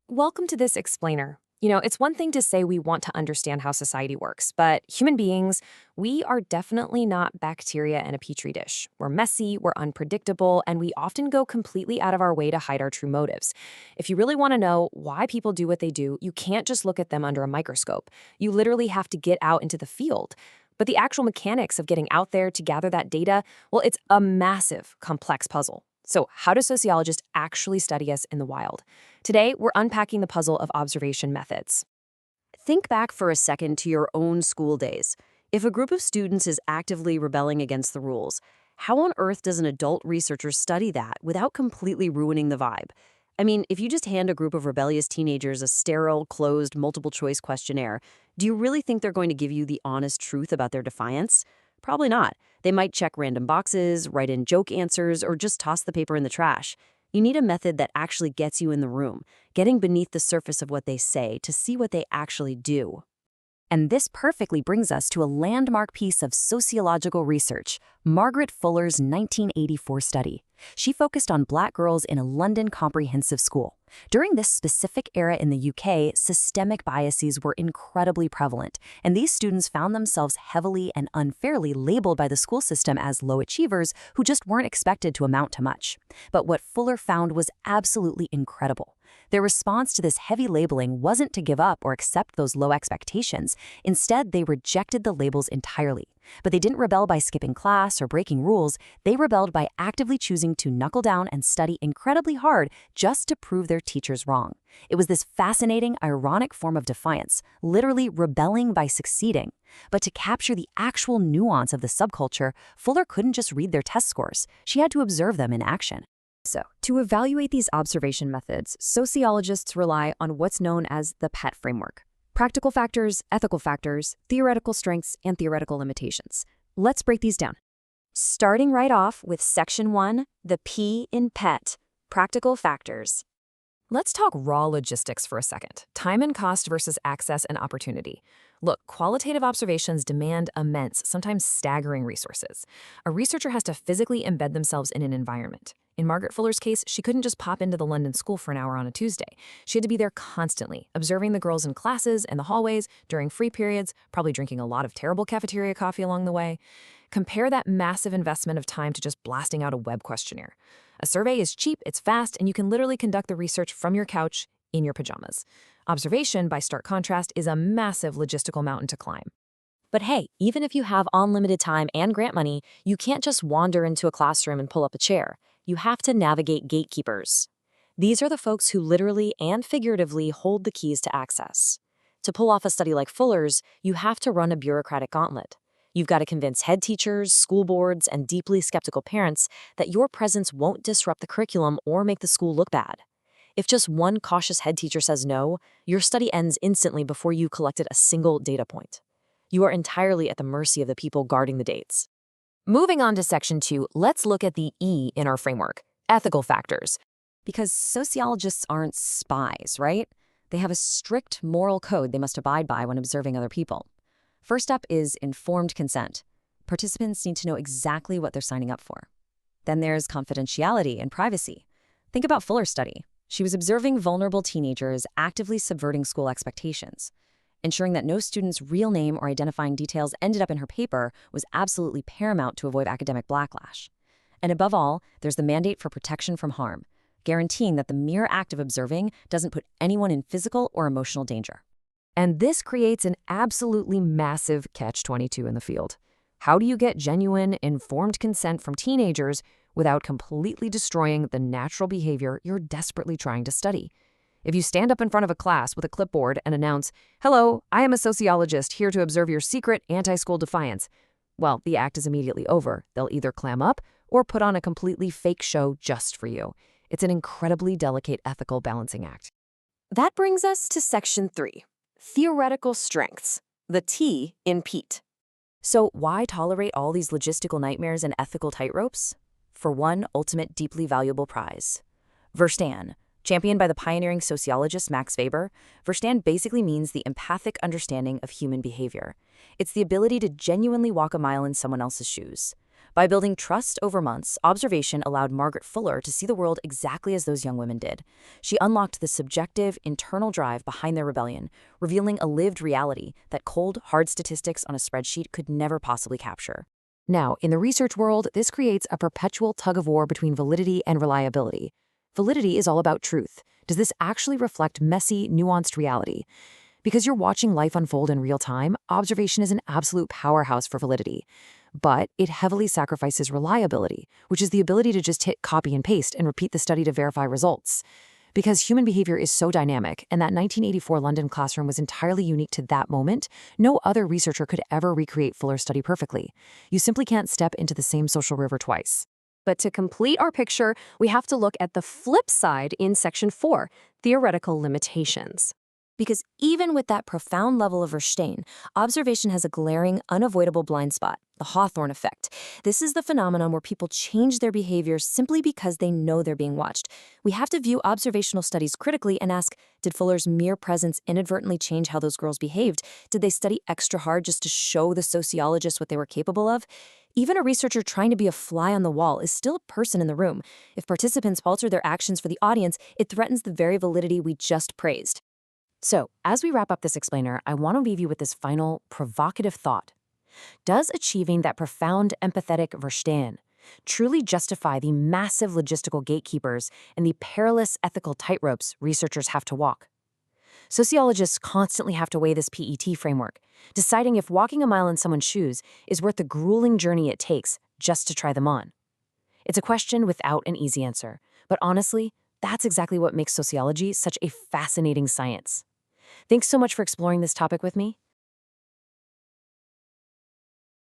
Welcome to this explainer. It's one thing to say we want to understand how society works, but human beings, we are definitely not bacteria in a petri dish. We're messy, we're unpredictable, and we often go completely out of our way to hide our true motives. If you really want to know why people do what they do, you can't just look at them under a microscope. You literally have to get out into the field. But the actual mechanics of getting out there to gather that data, well, it's a massive, complex puzzle. So, how do sociologists actually study us in the wild? Today, we're unpacking the puzzle of observation methods. Think back for a second to your own school days. If a group of students is actively rebelling against the rules, how on earth does an adult researcher study that without completely ruining the vibe? I mean, if you just hand a group of rebellious teenagers a sterile, closed, multiple-choice questionnaire, do you really think they're going to give you the honest truth about their defiance? Probably not. They might check random boxes, write in joke answers, or just toss the paper in the trash. You need a method that actually gets you in the room, getting beneath the surface of what they say to see what they actually do. And this perfectly brings us to a landmark piece of sociological research, Margaret Fuller's 1984 study. She focused on Black girls in a London comprehensive school. During this specific era in the UK, systemic biases were incredibly prevalent, and these students found themselves heavily and unfairly labeled by the school system as low achievers who just weren't expected to amount to much. But what Fuller found was absolutely incredible. Their response to this heavy labeling wasn't to give up or accept those low expectations. Instead, they rejected the labels entirely. But they didn't rebel by skipping class or breaking rules. They rebelled by actively choosing to knuckle down and study incredibly hard just to prove their teachers wrong. It was this fascinating, ironic form of defiance, literally rebelling by succeeding. But to capture the actual nuance of the subculture, Fuller couldn't just read their test scores. She had to observe them in action. So, to evaluate these observation methods, sociologists rely on what's known as the PET framework: practical factors, ethical factors, theoretical strengths, and theoretical limitations. Let's break these down. Starting right off with Section 1, the P in PET, practical factors. Let's talk raw logistics for a second. Time and cost versus access and opportunity. Look, qualitative observations demand immense, sometimes staggering resources. A researcher has to physically embed themselves in an environment. In Margaret Fuller's case, she couldn't just pop into the London school for an hour on a Tuesday. She had to be there constantly, observing the girls in classes and the hallways, during free periods, probably drinking a lot of terrible cafeteria coffee along the way. Compare that massive investment of time to just blasting out a web questionnaire. A survey is cheap, it's fast, and you can literally conduct the research from your couch in your pajamas. Observation, by stark contrast, is a massive logistical mountain to climb. But hey, even if you have unlimited time and grant money, you can't just wander into a classroom and pull up a chair. You have to navigate gatekeepers. These are the folks who literally and figuratively hold the keys to access. To pull off a study like Fuller's, you have to run a bureaucratic gauntlet. You've got to convince head teachers, school boards, and deeply skeptical parents that your presence won't disrupt the curriculum or make the school look bad. If just one cautious head teacher says no, your study ends instantly before you've collected a single data point. You are entirely at the mercy of the people guarding the dates. Moving on to Section 2, let's look at the E in our framework, ethical factors. Because sociologists aren't spies, right? They have a strict moral code they must abide by when observing other people. First up is informed consent. Participants need to know exactly what they're signing up for. Then there's confidentiality and privacy. Think about Fuller's study. She was observing vulnerable teenagers actively subverting school expectations. Ensuring that no student's real name or identifying details ended up in her paper was absolutely paramount to avoid academic backlash. And above all, there's the mandate for protection from harm, guaranteeing that the mere act of observing doesn't put anyone in physical or emotional danger. And this creates an absolutely massive catch-22 in the field. How do you get genuine, informed consent from teenagers without completely destroying the natural behavior you're desperately trying to study? If you stand up in front of a class with a clipboard and announce, "Hello, I am a sociologist here to observe your secret anti-school defiance," well, the act is immediately over. They'll either clam up or put on a completely fake show just for you. It's an incredibly delicate ethical balancing act. That brings us to Section 3, theoretical strengths, the T in Pete. So why tolerate all these logistical nightmares and ethical tightropes? For one ultimate deeply valuable prize. Verstehen. Championed by the pioneering sociologist Max Weber, Verstehen basically means the empathic understanding of human behavior. It's the ability to genuinely walk a mile in someone else's shoes. By building trust over months, observation allowed Margaret Fuller to see the world exactly as those young women did. She unlocked the subjective, internal drive behind their rebellion, revealing a lived reality that cold, hard statistics on a spreadsheet could never possibly capture. Now, in the research world, this creates a perpetual tug-of-war between validity and reliability. Validity is all about truth. Does this actually reflect messy, nuanced reality? Because you're watching life unfold in real time, observation is an absolute powerhouse for validity. But it heavily sacrifices reliability, which is the ability to just hit copy and paste and repeat the study to verify results. Because human behavior is so dynamic, and that 1984 London classroom was entirely unique to that moment, no other researcher could ever recreate Fuller's study perfectly. You simply can't step into the same social river twice. But to complete our picture, we have to look at the flip side in Section 4, theoretical limitations. Because even with that profound level of Verstehen, observation has a glaring, unavoidable blind spot, the Hawthorne effect. This is the phenomenon where people change their behavior simply because they know they're being watched. We have to view observational studies critically and ask, did Fuller's mere presence inadvertently change how those girls behaved? Did they study extra hard just to show the sociologists what they were capable of? Even a researcher trying to be a fly on the wall is still a person in the room. If participants alter their actions for the audience, it threatens the very validity we just praised. So, as we wrap up this explainer, I want to leave you with this final, provocative thought. Does achieving that profound empathetic Verstehen truly justify the massive logistical gatekeepers and the perilous ethical tightropes researchers have to walk? Sociologists constantly have to weigh this PET framework, deciding if walking a mile in someone's shoes is worth the grueling journey it takes just to try them on. It's a question without an easy answer, but honestly, that's exactly what makes sociology such a fascinating science. Thanks so much for exploring this topic with me.